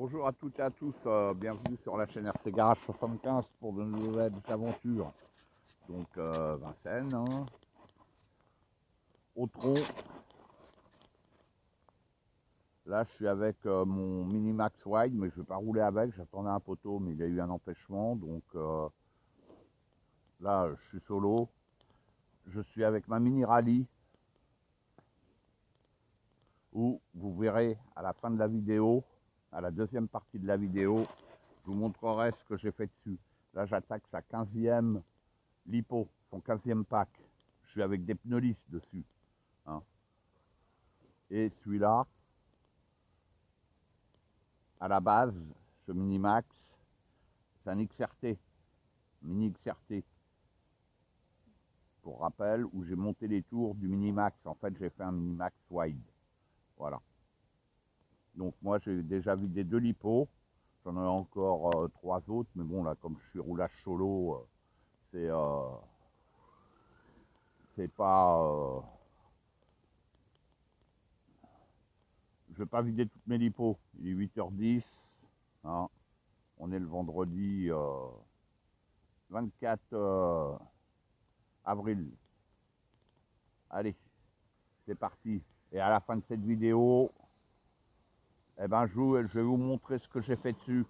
Bonjour à toutes et à tous, bienvenue sur la chaîne RC Garage 75 pour de nouvelles aventures. Donc Vincennes, hein, Autron. Là je suis avec mon Minimax Wide, mais je ne vais pas rouler avec, j'attendais un poteau mais il y a eu un empêchement. Donc là je suis solo. Je suis avec ma Mini Rally où vous verrez à la fin de la vidéo, à la deuxième partie de la vidéo, je vous montrerai ce que j'ai fait dessus. Là j'attaque sa 15e lipo, son 15e pack. Je suis avec des pneus lisses dessus. Hein. Et celui-là, à la base, ce Minimax, c'est un XRT, Mini XRT. Pour rappel, où j'ai monté les tours du Minimax. En fait, j'ai fait un Minimax Wide. Voilà. Donc moi, j'ai déjà vidé 2 lipos. J'en ai encore 3 autres. Mais bon, là, comme je suis roulage solo, c'est pas... je vais pas vider toutes mes lipos. Il est 8h10. Hein. On est le vendredi 24 avril. Allez, c'est parti. Et à la fin de cette vidéo, eh ben, je vais vous montrer ce que j'ai fait dessus.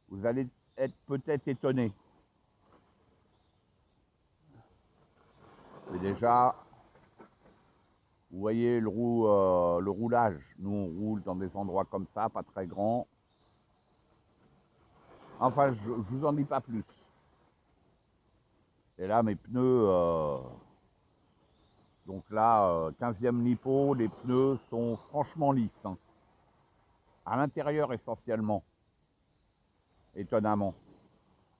Vous allez être peut-être étonné. Mais déjà, vous voyez le roulage. Nous, on roule dans des endroits comme ça, pas très grands. Enfin, je vous en dis pas plus. Et là, mes pneus, donc là, 15e lipo, les pneus sont franchement lisses. Hein. À l'intérieur essentiellement, étonnamment.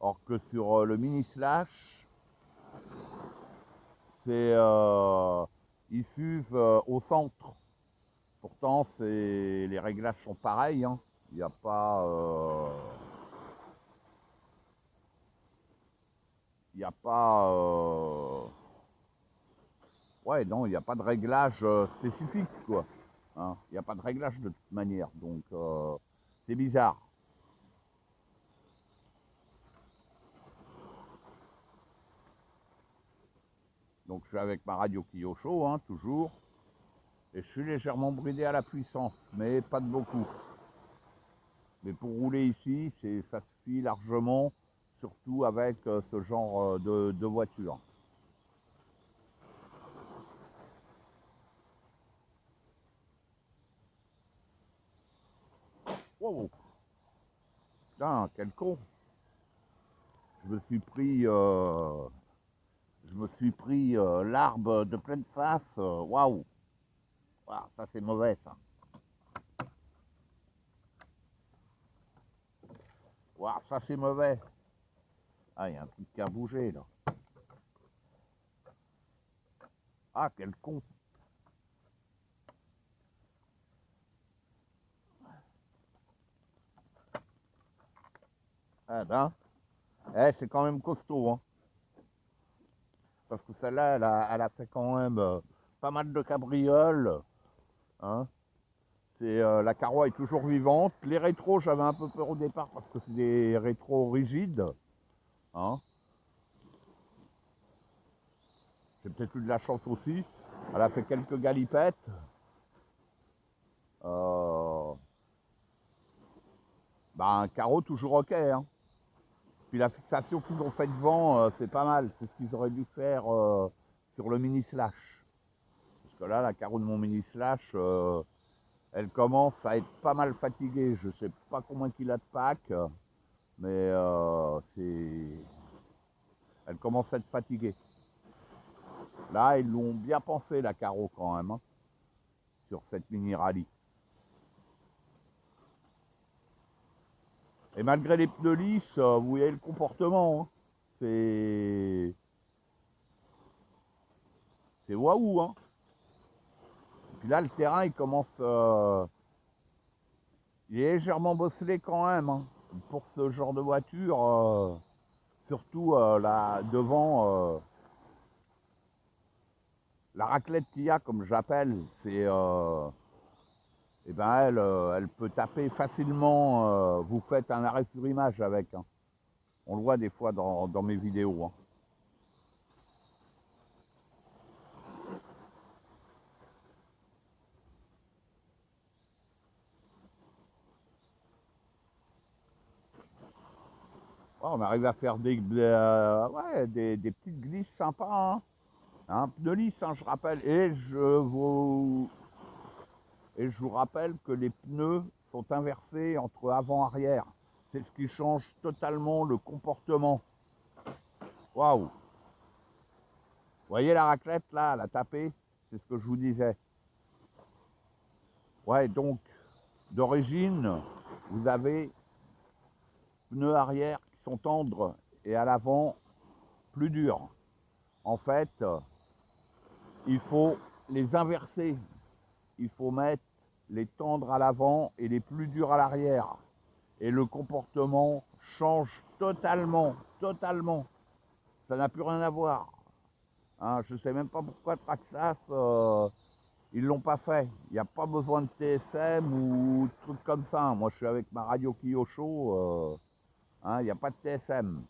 Or que sur le mini slash, c'est ils fusent au centre. Pourtant, les réglages sont pareils. Hein. Il n'y a pas, il n'y a pas, ouais, non, il n'y a pas de réglage spécifique, quoi. Hein. Il n'y a pas de réglage de toute manière, donc c'est bizarre. Donc je suis avec ma radio Kyosho, hein, toujours. Et je suis légèrement bridé à la puissance, mais pas de beaucoup. Mais pour rouler ici, ça suffit largement, surtout avec ce genre de voiture. Wow. Putain, quel con. Je me suis pris, l'arbre de pleine face. Waouh. Wow, ça c'est mauvais ça. Waouh, ça c'est mauvais. Ah, il y a un truc qui a bougé là. Ah, quel con. Ah ben, c'est quand même costaud, hein. Parce que celle-là, elle a fait quand même pas mal de cabrioles. Hein. La carroi est toujours vivante. Les rétros, j'avais un peu peur au départ parce que c'est des rétros rigides. Hein. J'ai peut-être eu de la chance aussi. Elle a fait quelques galipettes. Un carreau toujours ok. Hein. Puis la fixation qu'ils ont fait devant, c'est pas mal. C'est ce qu'ils auraient dû faire sur le mini slash. Parce que là, la carreau de mon mini slash, elle commence à être pas mal fatiguée. Je sais pas combien qu'il a de pack, mais elle commence à être fatiguée. Là, ils l'ont bien pensé, la carreau, quand même, hein, sur cette mini rallye. Et malgré les pneus lisses, vous voyez le comportement. Hein. C'est waouh. Hein. Puis là, le terrain, il commence... il est légèrement bosselé quand même. Hein. Pour ce genre de voiture, surtout là, devant la raclette qu'il y a, comme j'appelle, c'est... eh ben elle peut taper facilement. Vous faites un arrêt sur image avec. Hein. On le voit des fois dans mes vidéos. Hein. Ouais, on arrive à faire ouais, des petites glisses sympas. Hein. Un pneu lisse, hein, je rappelle. Et je vous rappelle que les pneus sont inversés entre avant et arrière. C'est ce qui change totalement le comportement. Waouh! Vous voyez la raclette là, elle a tapé? C'est ce que je vous disais. Ouais, donc, d'origine, vous avez pneus arrière qui sont tendres et à l'avant plus durs. En fait, il faut les inverser. Il faut mettre les tendres à l'avant et les plus durs à l'arrière. Et le comportement change totalement, totalement. Ça n'a plus rien à voir. Hein, je ne sais même pas pourquoi Traxas, ils l'ont pas fait. Il n'y a pas besoin de TSM ou de trucs comme ça. Moi, je suis avec ma radio Kyosho. Hein, il n'y a pas de TSM.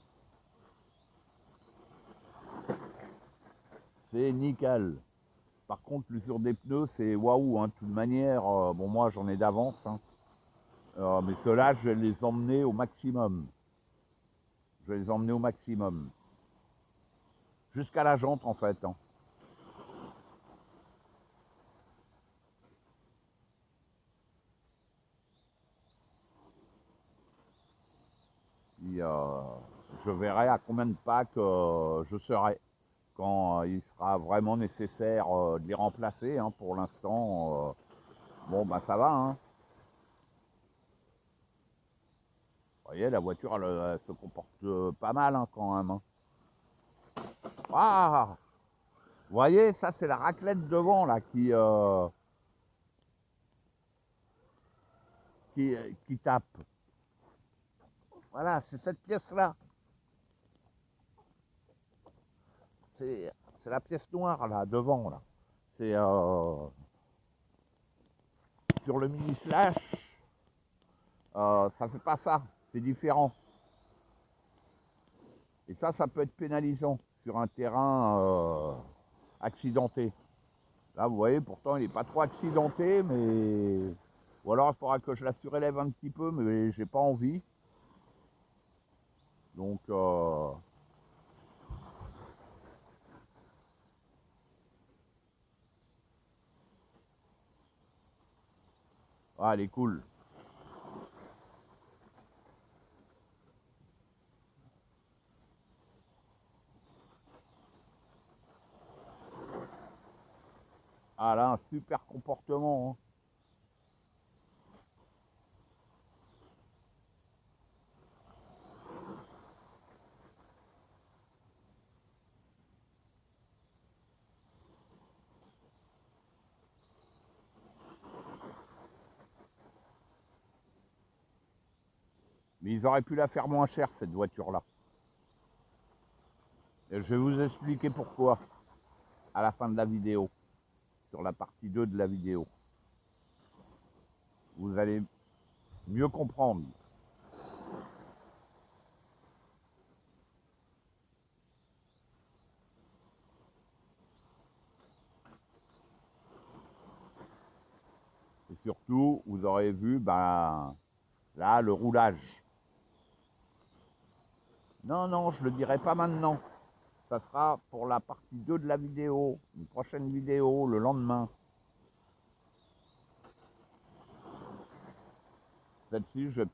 C'est nickel. Par contre, l'usure des pneus, c'est waouh. Hein, de toute manière, bon, moi, j'en ai d'avance. Hein. Mais ceux-là, je vais les emmener au maximum. Je vais les emmener au maximum. Jusqu'à la jante, en fait. Hein. Et, je verrai à combien de packs je serai quand il sera vraiment nécessaire de les remplacer. Hein, pour l'instant, bon, bah ça va. Hein. Vous voyez, la voiture, elle se comporte pas mal hein, quand même. Hein. Ah! Vous voyez, ça c'est la raclette devant là qui tape. Voilà, c'est cette pièce-là. C'est la pièce noire là, devant là. C'est sur le mini slash, ça fait pas ça. C'est différent. Et ça peut être pénalisant sur un terrain accidenté. Là, vous voyez, pourtant, il n'est pas trop accidenté, mais... Ou alors, il faudra que je la surélève un petit peu, mais j'ai pas envie. Donc, ah, elle est cool. Ah, là, un super comportement. Hein. Mais ils auraient pu la faire moins chère, cette voiture-là. Et je vais vous expliquer pourquoi à la fin de la vidéo, sur la partie 2 de la vidéo. Vous allez mieux comprendre. Et surtout, vous aurez vu, ben, là, le roulage. Non, non, je ne le dirai pas maintenant. Ça sera pour la partie 2 de la vidéo, une prochaine vidéo, le lendemain. Celle-ci, je vais